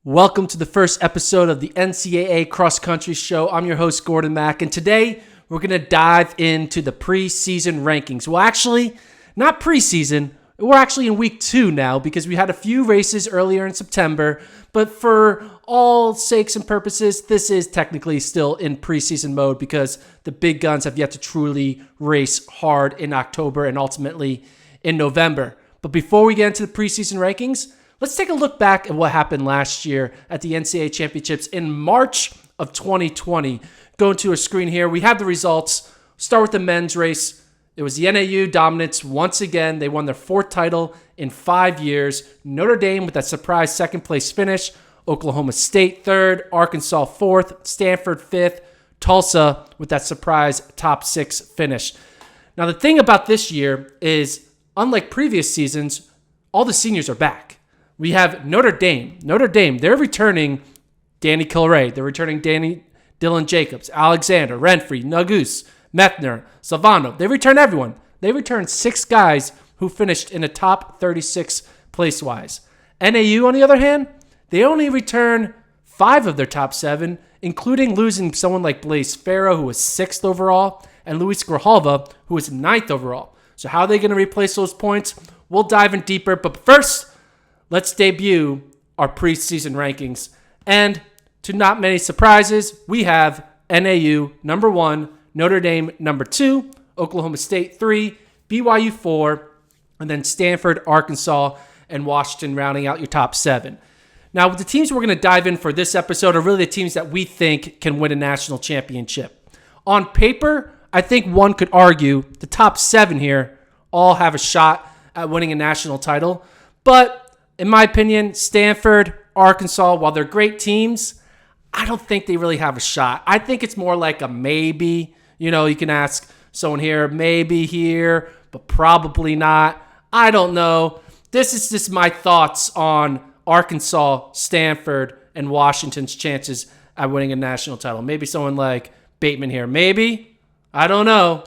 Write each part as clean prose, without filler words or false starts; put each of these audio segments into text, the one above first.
Welcome to the first episode of the NCAA Cross Country Show. I'm your host, Gordon Mack, and today we're going to dive into the preseason rankings. Well, actually, not preseason. We're actually in week 2 now because we had a few races earlier in September, but for all sakes and purposes, this is technically still in preseason mode because the big guns have yet to truly race hard in October and ultimately in November. But before we get into the preseason rankings, let's take a look back at what happened last year at the NCAA Championships in March of 2020. Going to a screen here, we have the results. Start with the men's race. It was the NAU dominance once again. They won their 4th title in 5 years. Notre Dame with that surprise second place finish. Oklahoma State 3rd. Arkansas 4th. Stanford 5th. Tulsa with that surprise top 6 finish. Now the thing about this year is, unlike previous seasons, all the seniors are back. We have Notre Dame. Notre Dame, they're returning Danny Kilray. They're returning Dylan Jacobs, Alexander, Renfrey, Nagus, Methner, Savano. They return everyone. They return 6 guys who finished in the top 36 place-wise. NAU, on the other hand, they only return 5 of their top 7, including losing someone like Blaze Farrow, who was 6th overall, and Luis Grijalva, who was 9th overall. So how are they going to replace those points? We'll dive in deeper, but first, let's debut our preseason rankings. And to not many surprises, we have NAU number 1, Notre Dame number 2, Oklahoma State 3, BYU 4, and then Stanford, Arkansas, and Washington rounding out your top 7. Now, the teams we're going to dive in for this episode are really the teams that we think can win a national championship. On paper, I think one could argue the top 7 here all have a shot at winning a national title. But in my opinion, Stanford, Arkansas, while they're great teams, I don't think they really have a shot. I think it's more like a maybe. You know, you can ask someone here, maybe here, but probably not. I don't know. This is just my thoughts on Arkansas, Stanford, and Washington's chances at winning a national title. Maybe someone like Bateman here. Maybe. I don't know.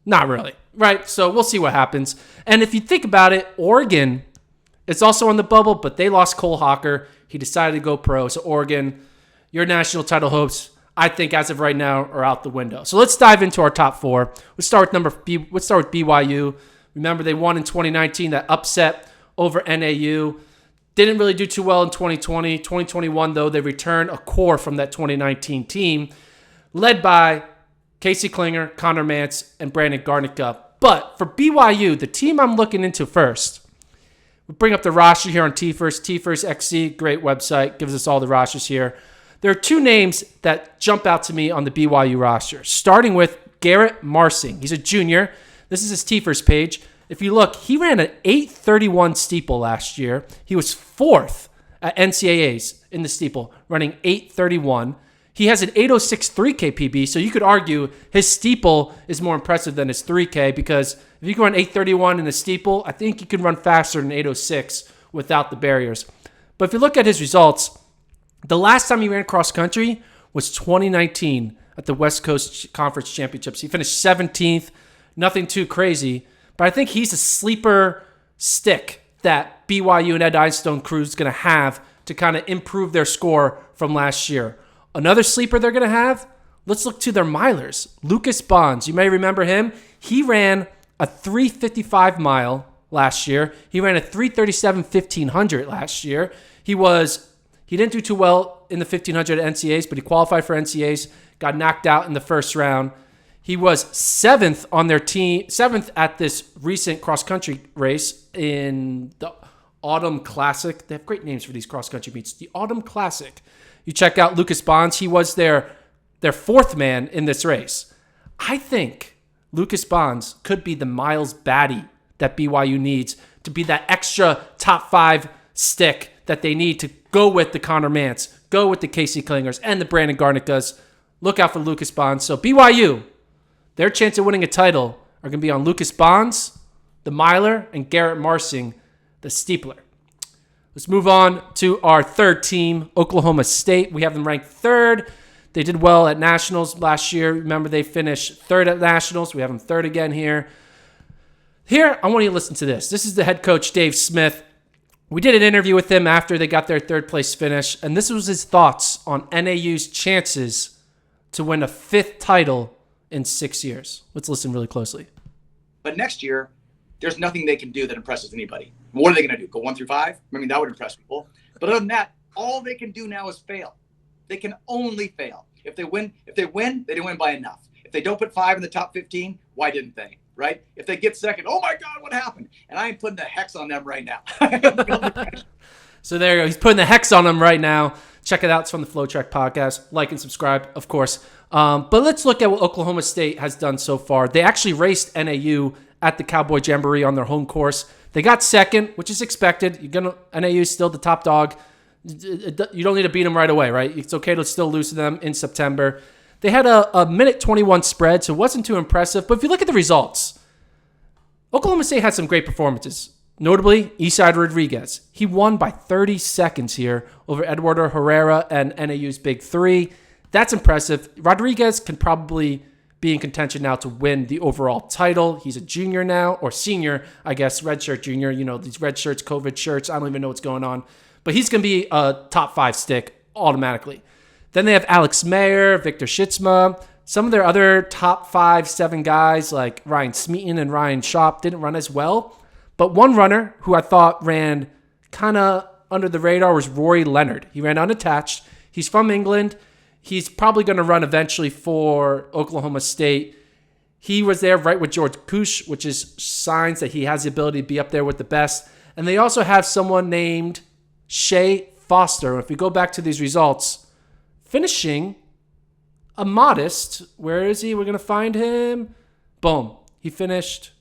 Not really. Right? So we'll see what happens. And if you think about it, Oregon, it's also on the bubble, but they lost Cole Hawker. He decided to go pro. So Oregon, your national title hopes, I think as of right now, are out the window. So let's dive into our top 4. Let's start with BYU. Remember, they won in 2019, that upset over NAU. Didn't really do too well in 2020. 2021, though, they returned a core from that 2019 team, led by Casey Klinger, Connor Mance, and Brandon Garnica. But for BYU, the team I'm looking into first, we bring up the roster here on T-First. T-First XC, great website, gives us all the rosters here. There are 2 names that jump out to me on the BYU roster, starting with Garrett Marsing. He's a junior. This is his T-First page. If you look, he ran an 8:31 steeple last year. He was 4th at NCAAs in the steeple, running 8:31. He has an 8:06 3K PB, so you could argue his steeple is more impressive than his 3K because if you can run 8:31 in a steeple, I think you can run faster than 8:06 without the barriers. But if you look at his results, the last time he ran cross country was 2019 at the West Coast Conference Championships. He finished 17th, nothing too crazy, but I think he's a sleeper stick that BYU and Ed Einstone crew is going to have to kind of improve their score from last year. Another sleeper they're going to have, let's look to their milers. Lucas Bonds, you may remember him. He ran a 3:55 mile last year. He ran a 3:37 1500 last year. He didn't do too well in the 1500 at NCAAs, but he qualified for NCAAs, got knocked out in the first round. He was 7th on their team, 7th at this recent cross-country race in the Autumn Classic. They have great names for these cross-country meets. The Autumn Classic. You check out Lucas Bonds. He was their 4th man in this race. I think Lucas Bonds could be the Miles Batty that BYU needs to be that extra top 5 stick that they need to go with the Connor Mance, go with the Casey Klingers, and the Brandon Garnicas. Look out for Lucas Bonds. So BYU, their chance of winning a title are going to be on Lucas Bonds, the miler, and Garrett Marsing, the steepler. Let's move on to our 3rd team, Oklahoma State. We have them ranked 3rd. They did well at Nationals last year. Remember, they finished 3rd at Nationals. We have them 3rd again here. Here, I want you to listen to this. This is the head coach, Dave Smith. We did an interview with him after they got their third place finish, and this was his thoughts on NAU's chances to win a 5th title in 6 years. Let's listen really closely. But next year, there's nothing they can do that impresses anybody. What are they going to do? Go 1 through 5? I mean, that would impress people. But other than that, all they can do now is fail. They can only fail. If they win, they didn't win by enough. If they don't put 5 in the top 15, why didn't they? Right? If they get second, oh my God, what happened? And I am putting the hex on them right now. So there you go. He's putting the hex on them right now. Check it out. It's from the FloTrack podcast. Like and subscribe, of course. But let's look at what Oklahoma State has done so far. They actually raced NAU at the Cowboy Jamboree on their home course. They got second, which is expected. NAU is still the top dog. You don't need to beat them right away, right? It's okay to still lose to them in September. They had a minute 21 spread, so it wasn't too impressive. But if you look at the results, Oklahoma State had some great performances. Notably, Eastside Rodriguez. He won by 30 seconds here over Eduardo Herrera and NAU's Big Three. That's impressive. Rodriguez can probably be in contention now to win the overall title. He's a junior now, or senior, I guess, redshirt junior. You know, these red shirts, COVID shirts. I don't even know what's going on. But he's going to be a top 5 stick automatically. Then they have Alex Mayer, Victor Schitsma. Some of their other top 5, 7 guys like Ryan Smeaton and Ryan Schaap didn't run as well. But one runner who I thought ran kind of under the radar was Rory Leonard. He ran unattached. He's from England. He's probably going to run eventually for Oklahoma State. He was there right with George Kush, which is signs that he has the ability to be up there with the best. And they also have someone named Shea Foster. If we go back to these results, finishing a modest, where is he? We're going to find him. Boom. He finished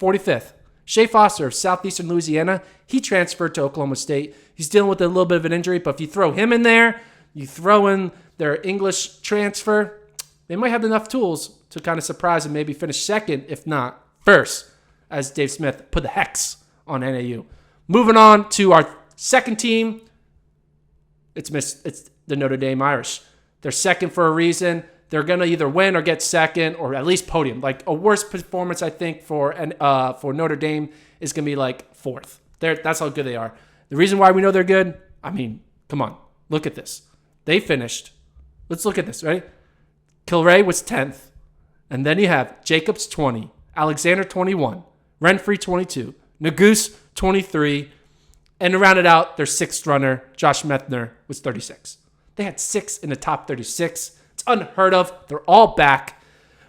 45th. Shea Foster of Southeastern Louisiana, he transferred to Oklahoma State. He's dealing with a little bit of an injury, but if you throw him in there, you throw in their English transfer, they might have enough tools to kind of surprise and maybe finish second, if not first, as Dave Smith put the hex on NAU. Moving on to our second team, it's the Notre Dame Irish. They're second for a reason. They're going to either win or get second or at least podium. Like a worse performance, I think, for Notre Dame is going to be like 4th. That's how good they are. The reason why we know they're good, I mean, come on. Look at this. They finished. Let's look at this, ready? Kilray was 10th. And then you have Jacobs 20, Alexander 21, Renfrey 22, Nagoose 23, and to round it out, their 6th runner, Josh Methner, was 36. They had 6 in the top 36. It's unheard of. They're all back.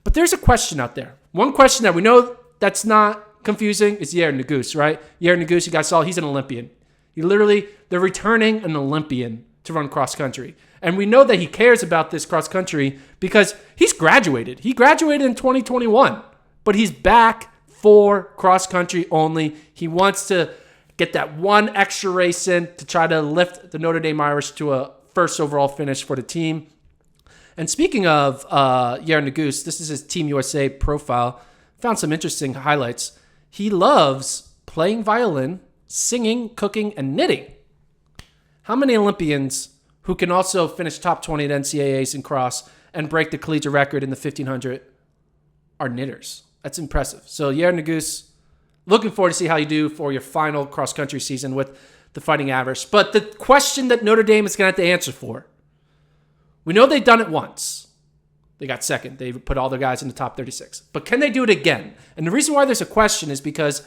But there's a question out there. One question that we know that's not confusing is Yair Nagoose, right? Yair Nagoose, you guys saw, he's an Olympian. They're returning an Olympian to run cross country. And we know that he cares about this cross country because he's graduated. He graduated in 2021, but he's back for cross country only. He wants to get that one extra race in to try to lift the Notre Dame Irish to a first overall finish for the team. And speaking of Yair Nagoose, this is his Team USA profile. Found some interesting highlights. He loves playing violin, singing, cooking, and knitting. How many Olympians who can also finish top 20 at NCAAs in cross and break the collegiate record in the 1500 are knitters? That's impressive. So Yair Nagoose, looking forward to see how you do for your final cross-country season with the Fighting Irish. But the question that Notre Dame is going to have to answer for, we know they've done it once. They got second. They put all their guys in the top 36. But can they do it again? And the reason why there's a question is because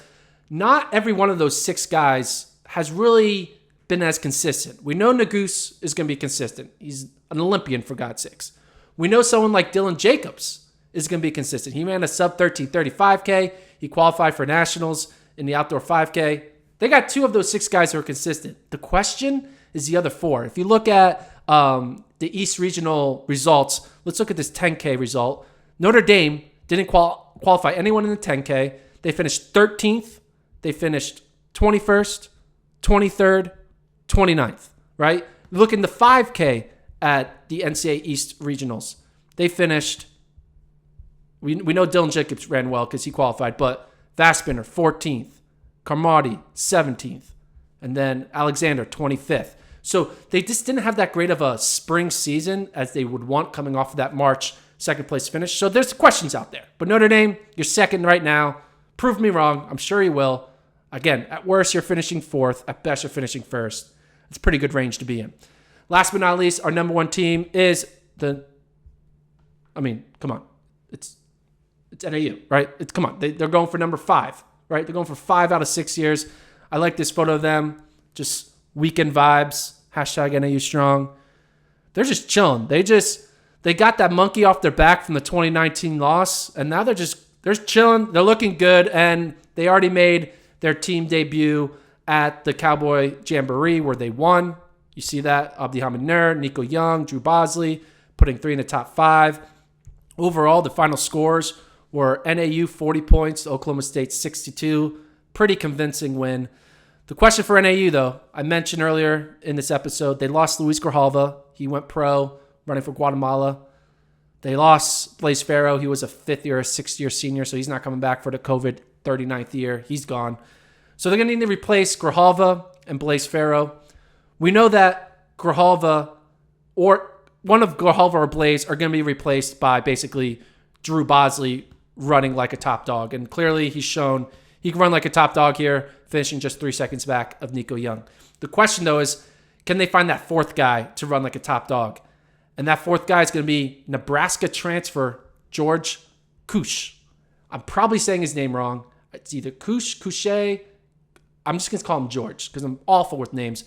not every one of those 6 guys has really been as consistent. We know Nagoose is going to be consistent. He's an Olympian, for God's sakes. We know someone like Dylan Jacobs is going to be consistent. He ran a sub-13 35K. He qualified for nationals in the outdoor 5K. They got 2 of those 6 guys who are consistent. The question is the other 4. If you look at the East Regional results, let's look at this 10K result. Notre Dame didn't qualify anyone in the 10K. They finished 13th. They finished 21st, 23rd, 29th, right? Look in the 5K at the NCAA East Regionals. They finished, we know Dylan Jacobs ran well because he qualified, but Vaspinner, 14th, Carmody, 17th, and then Alexander, 25th. So they just didn't have that great of a spring season as they would want coming off of that March second place finish. So there's questions out there. But Notre Dame, you're second right now. Prove me wrong. I'm sure you will. Again, at worst, you're finishing fourth. At best, you're finishing first. It's a pretty good range to be in. Last but not least, our number one team is come on. It's NAU, right? Come on. They're going for number 5, right? They're going for 5 out of 6 years. I like this photo of them. Just weekend vibes. Hashtag NAU strong. They're just chilling. They got that monkey off their back from the 2019 loss, and now they're chilling. They're looking good, and they already made their team debut at the Cowboy Jamboree where they won. You see that? Abdi Hamid Nur, Nico Young, Drew Bosley, putting 3 in the top 5. Overall, the final scores were NAU 40 points, Oklahoma State 62. Pretty convincing win. The question for NAU, though, I mentioned earlier in this episode, they lost Luis Grijalva. He went pro, running for Guatemala. They lost Blaze Farrow. He was a 5th-year or 6th-year senior, so he's not coming back for the COVID 39th year. He's gone. So they're going to need to replace Grijalva and Blaze Farrow. We know that Grijalva or one of Grijalva or Blaze are going to be replaced by basically Drew Bosley running like a top dog. And clearly he's shown he can run like a top dog here, finishing just 3 seconds back of Nico Young. The question, though, is can they find that 4th guy to run like a top dog? And that 4th guy is going to be Nebraska transfer George Kush. I'm probably saying his name wrong. It's either Couche. I'm just going to call him George because I'm awful with names.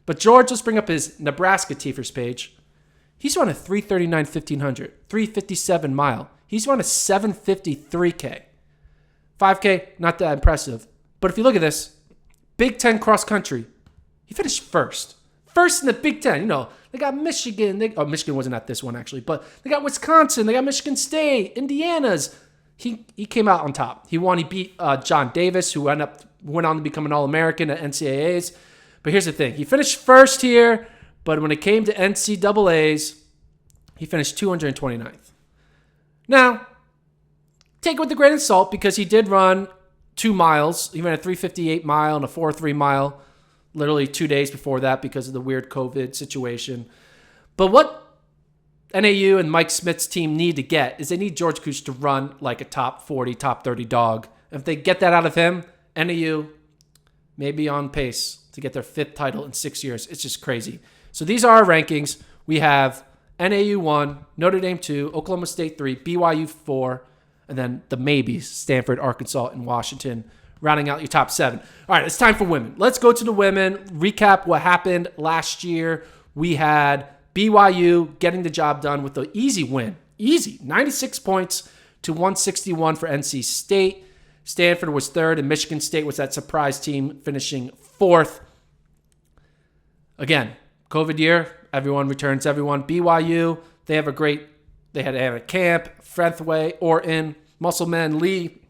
But George, let's bring up his Nebraska Tifers page. He's run a 3:39 1500, 3:57 mile. He's run a 7:53K. 5K, not that impressive. But if you look at this, Big Ten cross country, he finished first. First in the Big Ten. You know, they got Michigan. Michigan wasn't at this one, actually. But they got Wisconsin. They got Michigan State. Indiana's. He came out on top. He won. He beat John Davis, who went on to become an All-American at NCAAs. But here's the thing. He finished first here, but when it came to NCAAs, he finished 229th. Now, take it with a grain of salt because he did run 2 miles. He ran a 3:58 mile and a 4:03 mile literally 2 days before that because of the weird COVID situation. But what NAU and Mike Smith's team need to get is they need George Kush to run like a top 40, top 30 dog. If they get that out of him, NAU may be on pace to get their 5th title in 6 years. It's just crazy. So these are our rankings. We have NAU 1, Notre Dame 2, Oklahoma State 3, BYU 4, and then the maybes, Stanford, Arkansas, and Washington, rounding out your top 7. All right, it's time for women. Let's go to the women, recap what happened last year. We had BYU getting the job done with the easy win. Easy, 96 points to 161 for NC State. Stanford was 3rd, and Michigan State was that surprise team finishing 4th. Again, COVID year, everyone returns everyone. BYU, they had a camp, Frethway, Orton, Musselman, Lee,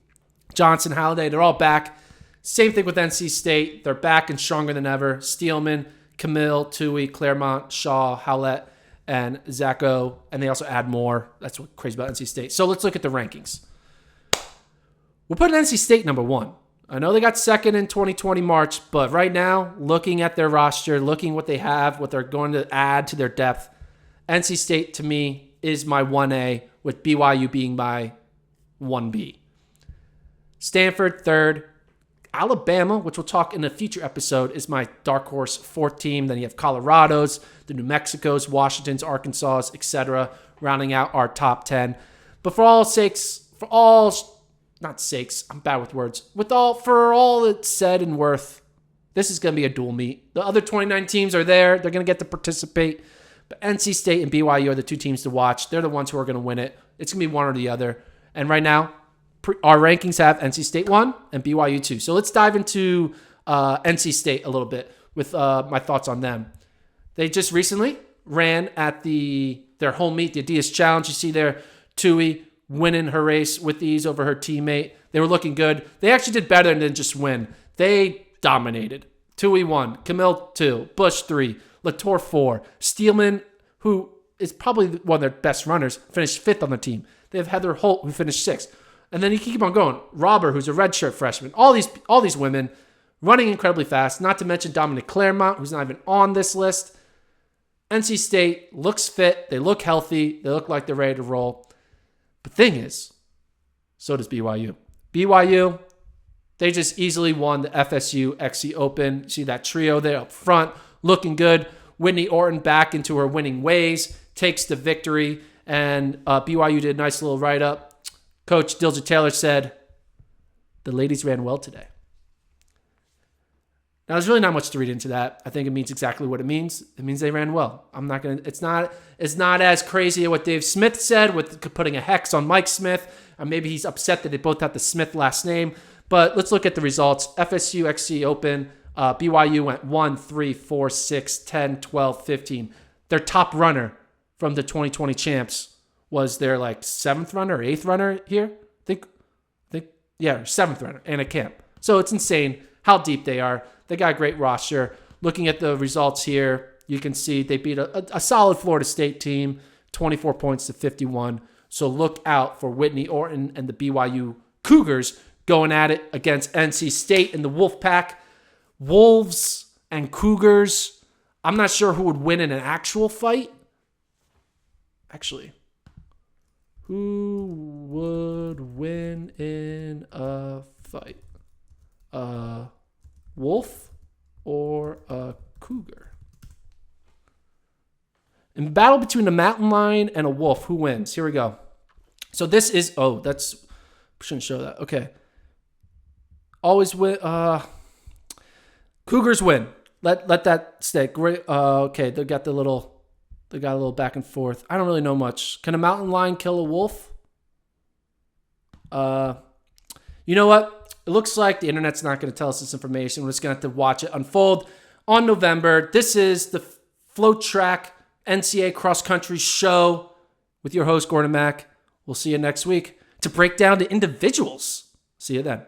Johnson, Halliday, they're all back. Same thing with NC State. They're back and stronger than ever. Steelman, Camille, Tui, Claremont, Shaw, Howlett, and Zacho. And they also add more. That's what's crazy about NC State. So let's look at the rankings. We'll put NC State number 1. I know they got 2nd in 2020 March, but right now, looking at their roster, looking what they have, what they're going to add to their depth, NC State to me is my 1A, with BYU being my 1B. Stanford 3rd. Alabama, which we'll talk in a future episode, is my dark horse 4th team. Then you have Colorado's, the New Mexico's, Washington's, Arkansas's, etc., rounding out our top 10. But for all it's said and worth, this is going to be a dual meet. The other 29 teams are there. They're going to get to participate. But NC State and BYU are the 2 teams to watch. They're the ones who are going to win it. It's going to be one or the other. And right now, our rankings have NC State 1 and BYU 2. So let's dive into NC State a little bit with my thoughts on them. They just recently ran at their home meet, the Adidas Challenge. You see there, Tui winning her race with ease over her teammate. They were looking good. They actually did better than just win. They dominated. Tui 1, Camille 2, Bush 3, Latour 4. Steelman, who is probably one of their best runners, finished 5th on the team. They have Heather Holt, who finished 6th. And then you keep on going. Robber, who's a redshirt freshman. All these women running incredibly fast, not to mention Dominic Claremont, who's not even on this list. NC State looks fit. They look healthy. They look like they're ready to roll. But the thing is, so does BYU. BYU, They just easily won the FSU XC Open. See that trio there up front, looking good. Whitney Orton back into her winning ways, takes the victory, and BYU did a nice little write-up. Coach Dilger Taylor said, the ladies ran well today. Now, there's really not much to read into that. I think it means exactly what it means. It means they ran well. It's not as crazy as what Dave Smith said with putting a hex on Mike Smith. Or maybe he's upset that they both have the Smith last name. But let's look at the results. FSU XC Open, BYU went 1, 3, 4, 6, 10, 12, 15. Their top runner from the 2020 champs was their like 7th runner or 8th runner here. I think, 7th runner, Anna Camp. So it's insane how deep they are. They got a great roster. Looking at the results here, you can see they beat a solid Florida State team, 24 points to 51. So look out for Whitney Orton and the BYU Cougars going at it against NC State in the Wolfpack. Wolves and Cougars. I'm not sure who would win in an actual fight. Actually, who would win in a fight? Wolf or a cougar? In battle between a mountain lion and a wolf, who wins? Here we go. So this is, shouldn't show that. Okay. Always win. Cougars win. Let that stay. Great. Okay. They got a little back and forth. I don't really know much. Can a mountain lion kill a wolf? You know what? It looks like the internet's not going to tell us this information. We're just going to have to watch it unfold on November. This is the FloTrack NCAA Cross Country Show with your host, Gordon Mack. We'll see you next week to break down the individuals. See you then.